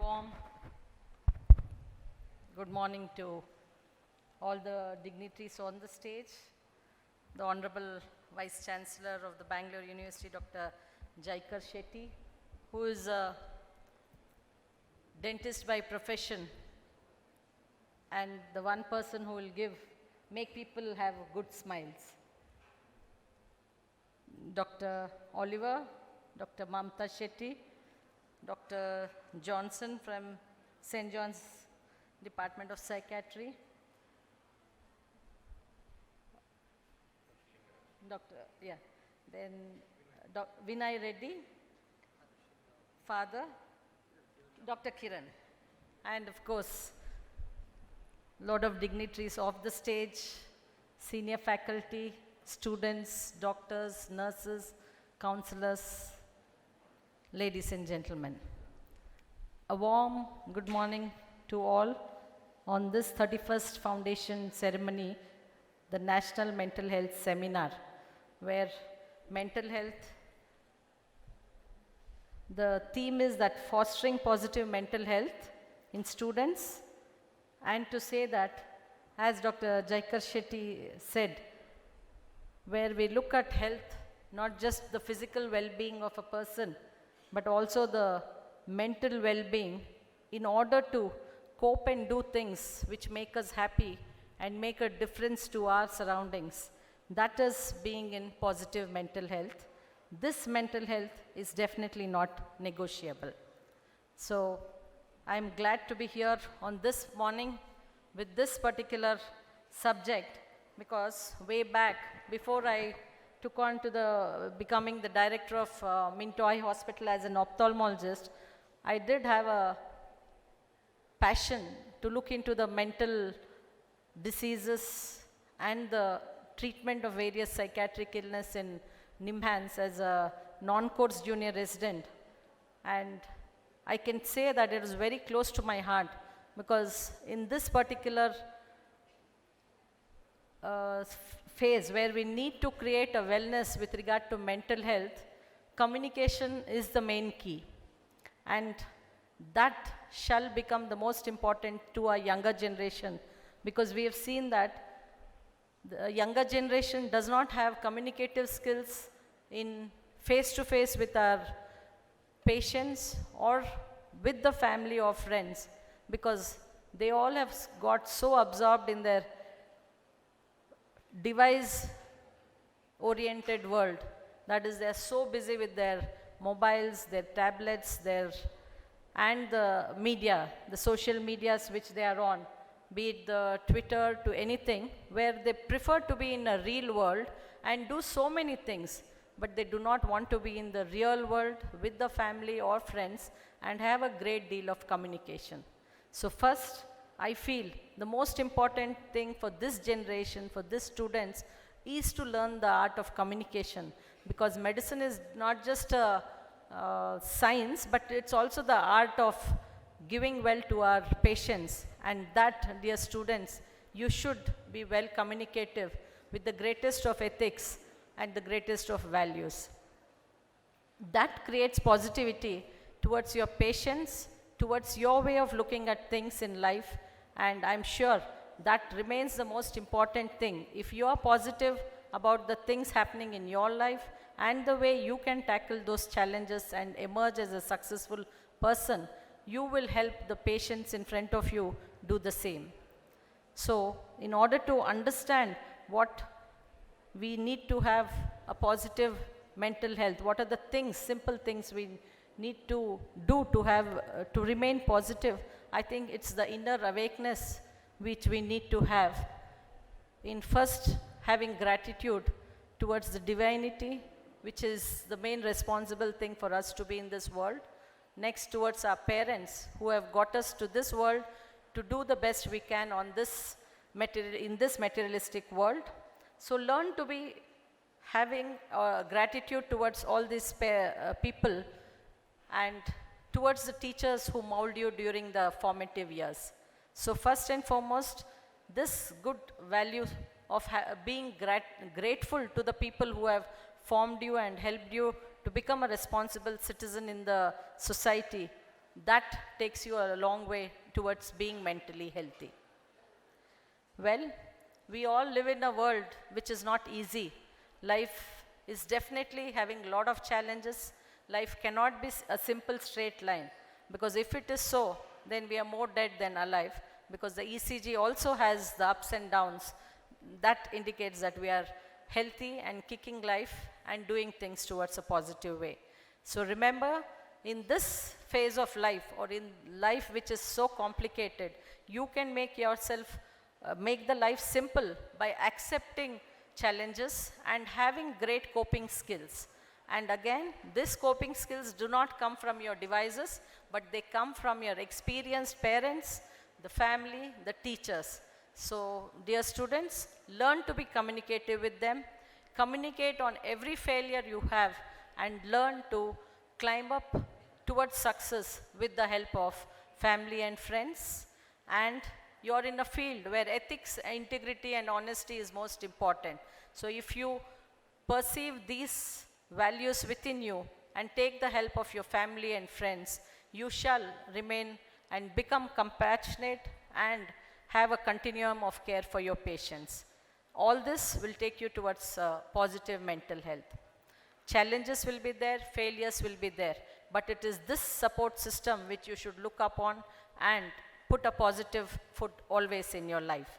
warm good morning to all the dignitaries on the stage, the Honorable Vice Chancellor of the Bangalore University, Dr. Jaikar Shetty, who is a dentist by profession and the one person who will make people have good smiles. Dr. Oliver, Dr. Mamta Shetty, Dr. Johnson from St. John's Department of Psychiatry, then Vinay Reddy, Father, Dr. Kiran, and of course, lot of dignitaries off the stage, senior faculty, students, doctors, nurses, counselors, ladies and gentlemen. A warm good morning to all on this 31st Foundation ceremony, the National Mental Health Seminar, where mental health, the theme is that fostering positive mental health in students, and to say that, as Dr. Jaikar Shetty said, where we look at health, not just the physical well-being of a person, but also the mental well-being in order to cope and do things which make us happy and make a difference to our surroundings. That is being in positive mental health. This mental health is definitely not negotiable. So I'm glad to be here on this morning with this particular subject, because way back, before I took on to becoming the director of Mintoy Hospital as an ophthalmologist, I did have a passion to look into the mental diseases and the treatment of various psychiatric illness in NIMHANS as a non-course junior resident. And I can say that it was very close to my heart, because in this particular phase where we need to create a wellness with regard to mental health, communication is the main key. And that shall become the most important to our younger generation, because we have seen that the younger generation does not have communicative skills in face-to-face with our patients or with the family or friends, because they all have got so absorbed in their device-oriented world. That is, they're so busy with their mobiles, their tablets, and the media, the social medias which they are on, be it the Twitter to anything, where they prefer to be in a real world and do so many things, but they do not want to be in the real world with the family or friends and have a great deal of communication. So first, I feel the most important thing for this generation, for these students, is to learn the art of communication, because medicine is not just a science, but it's also the art of giving well to our patients. And that, dear students, you should be well communicative with the greatest of ethics and the greatest of values. That creates positivity towards your patients, towards your way of looking at things in life, and I'm sure that remains the most important thing. If you are positive about the things happening in your life and the way you can tackle those challenges and emerge as a successful person, you will help the patients in front of you do the same. So, in order to understand what we need to have a positive mental health, what are the things, simple things we need to do to have, to remain positive, I think it's the inner awakeness which we need to have. In first, having gratitude towards the divinity, which is the main responsible thing for us to be in this world. Next, towards our parents who have got us to this world to do the best we can on this in this materialistic world. So learn to be having gratitude towards all these people, and towards the teachers who mold you during the formative years. So first and foremost, this good value of being grateful to the people who have formed you and helped you to become a responsible citizen in the society that takes you a long way towards being mentally healthy. Well, we all live in a world which is not easy. Life is definitely having a lot of challenges. Life cannot be a simple straight line, because if it is so, then we are more dead than alive, because the ECG also has the ups and downs. That indicates that we are healthy and kicking life and doing things towards a positive way. So remember, in this phase of life, or in life which is so complicated, you can make yourself, make the life simple by accepting challenges and having great coping skills. And again, these coping skills do not come from your devices, but they come from your experienced parents, the family, the teachers. So, dear students, learn to be communicative with them. Communicate on every failure you have and learn to climb up towards success with the help of family and friends. And you're in a field where ethics, integrity and honesty is most important. So if you perceive these values within you and take the help of your family and friends, you shall remain and become compassionate and have a continuum of care for your patients. All this will take you towards positive mental health. Challenges will be there, failures will be there, but it is this support system which you should look upon and put a positive foot always in your life.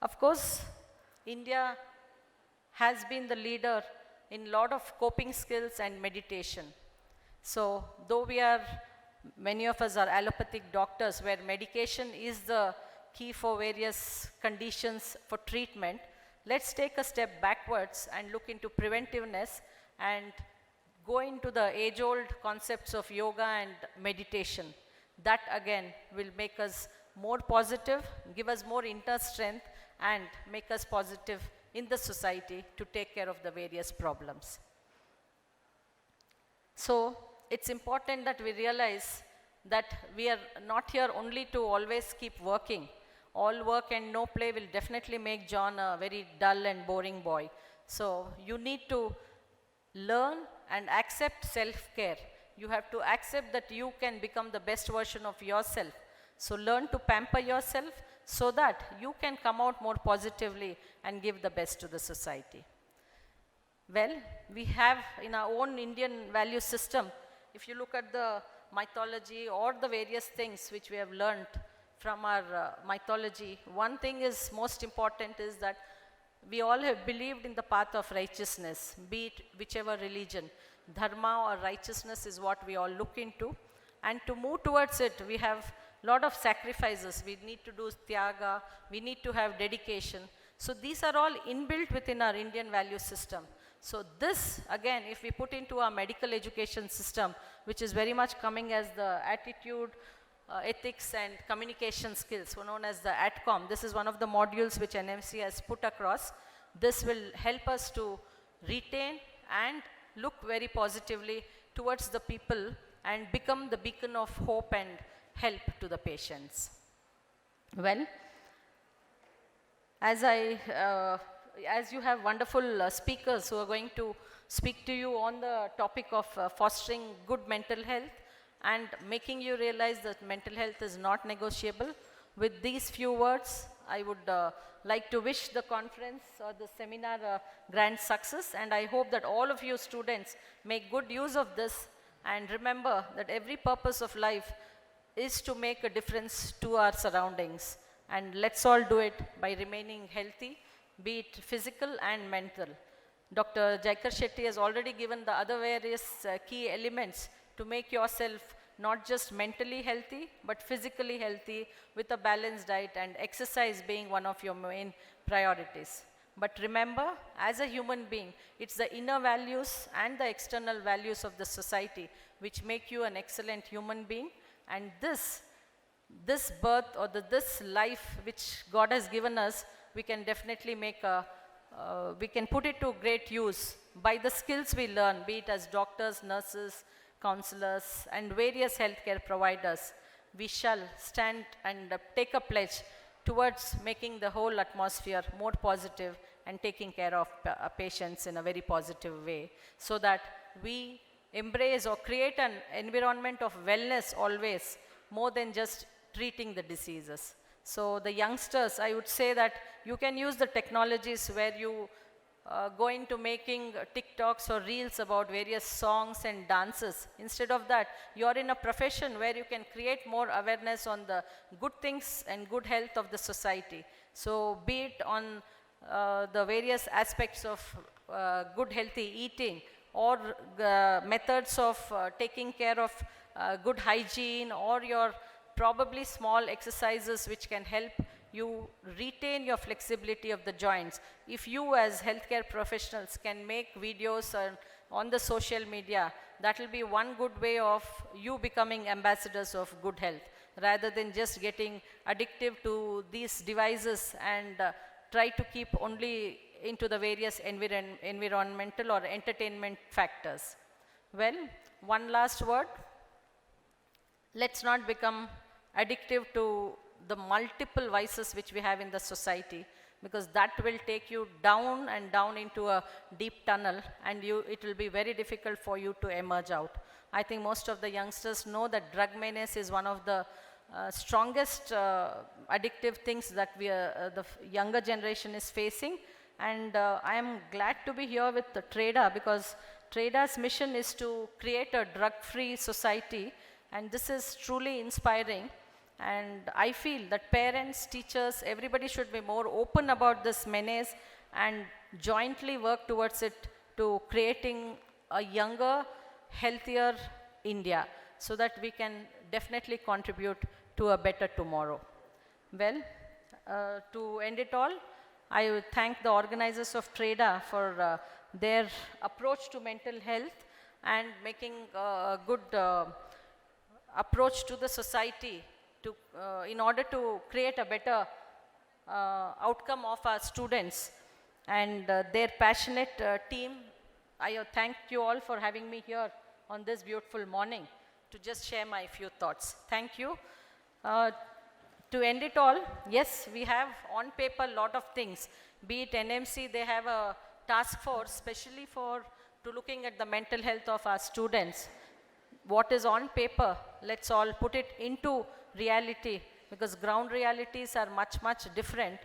Of course, India has been the leader in a lot of coping skills and meditation. So, though many of us are allopathic doctors where medication is the key for various conditions for treatment, let's take a step backwards and look into preventiveness and go into the age-old concepts of yoga and meditation. That again will make us more positive, give us more inner strength and make us positive in the society to take care of the various problems. So, it's important that we realize that we are not here only to always keep working. All work and no play will definitely make John a very dull and boring boy. So, you need to learn and accept self-care. You have to accept that you can become the best version of yourself. So, learn to pamper yourself so that you can come out more positively and give the best to the society. Well, we have in our own Indian value system, if you look at the mythology or the various things which we have learned from our mythology, one thing is most important is that we all have believed in the path of righteousness, be it whichever religion. Dharma or righteousness is what we all look into. And to move towards it, we have a lot of sacrifices. We need to do tyaga, we need to have dedication. So these are all inbuilt within our Indian value system. So this, again, if we put into our medical education system, which is very much coming as the attitude, ethics and communication skills, known as the ATCOM. This is one of the modules which NMC has put across. This will help us to retain and look very positively towards the people and become the beacon of hope and help to the patients. Well, as you have wonderful speakers who are going to speak to you on the topic of fostering good mental health and making you realize that mental health is not negotiable. With these few words, I would like to wish the conference or the seminar grand success, and I hope that all of you students make good use of this and remember that every purpose of life is to make a difference to our surroundings, and let's all do it by remaining healthy, be it physical and mental. Dr. Jaikar Shetty has already given the other various key elements to make yourself not just mentally healthy, but physically healthy with a balanced diet and exercise being one of your main priorities. But remember, as a human being, it's the inner values and the external values of the society which make you an excellent human being, and this birth or this life which God has given us, we can definitely we can put it to great use by the skills we learn, be it as doctors, nurses, counselors and various healthcare providers. We shall stand and take a pledge towards making the whole atmosphere more positive and taking care of patients in a very positive way, so that we embrace or create an environment of wellness always, more than just treating the diseases. So the youngsters, I would say that you can use the technologies where you go into making TikToks or reels about various songs and dances. Instead of that, you're in a profession where you can create more awareness on the good things and good health of the society. So be it on the various aspects of good healthy eating, or methods of taking care of good hygiene, or your probably small exercises which can help you retain your flexibility of the joints. If you as healthcare professionals can make videos on the social media, that will be one good way of you becoming ambassadors of good health, rather than just getting addictive to these devices and try to keep only into the various environmental or entertainment factors. Well, one last word. Let's not become addictive to the multiple vices which we have in the society, because that will take you down and down into a deep tunnel, and it will be very difficult for you to emerge out. I think most of the youngsters know that drug menace is one of the strongest addictive things that the younger generation is facing. And I am glad to be here with the TREDA, because TREDA's mission is to create a drug-free society, and this is truly inspiring. And I feel that parents, teachers, everybody should be more open about this menace and jointly work towards it, to creating a younger, healthier India, so that we can definitely contribute to a better tomorrow. Well, to end it all, I would thank the organizers of TREDA for their approach to mental health and making a good approach to the society in order to create a better outcome of our students, and their passionate team. I thank you all for having me here on this beautiful morning to just share my few thoughts. Thank you. To end it all, yes, we have on paper a lot of things. Be it NMC, they have a task force specially to looking at the mental health of our students. What is on paper, let's all put it into reality, because ground realities are much, much different.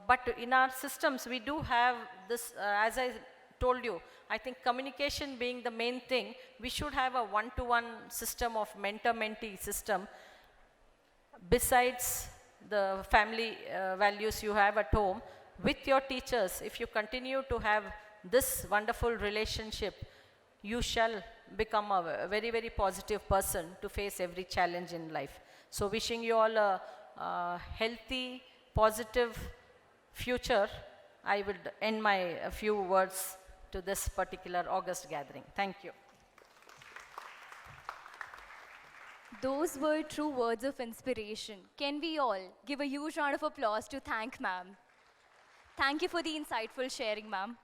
But in our systems, we do have this, as I told you, I think communication being the main thing, we should have a one-to-one system of mentor-mentee system. Besides the family values you have at home, with your teachers, if you continue to have this wonderful relationship, you shall become a very, very positive person to face every challenge in life. So wishing you all a healthy, positive future. I would end my few words to this particular August gathering. Thank you. Those were true words of inspiration. Can we all give a huge round of applause to thank ma'am? Thank you for the insightful sharing, ma'am.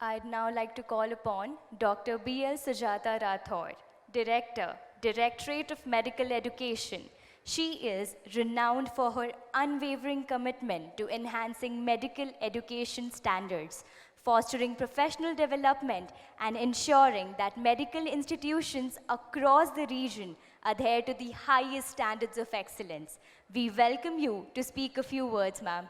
I'd now like to call upon Dr. B.L. Sujatha Rathod, Director, Directorate of Medical Education. She is renowned for her unwavering commitment to enhancing medical education standards, fostering professional development, and ensuring that medical institutions across the region adhere to the highest standards of excellence. We welcome you to speak a few words, ma'am.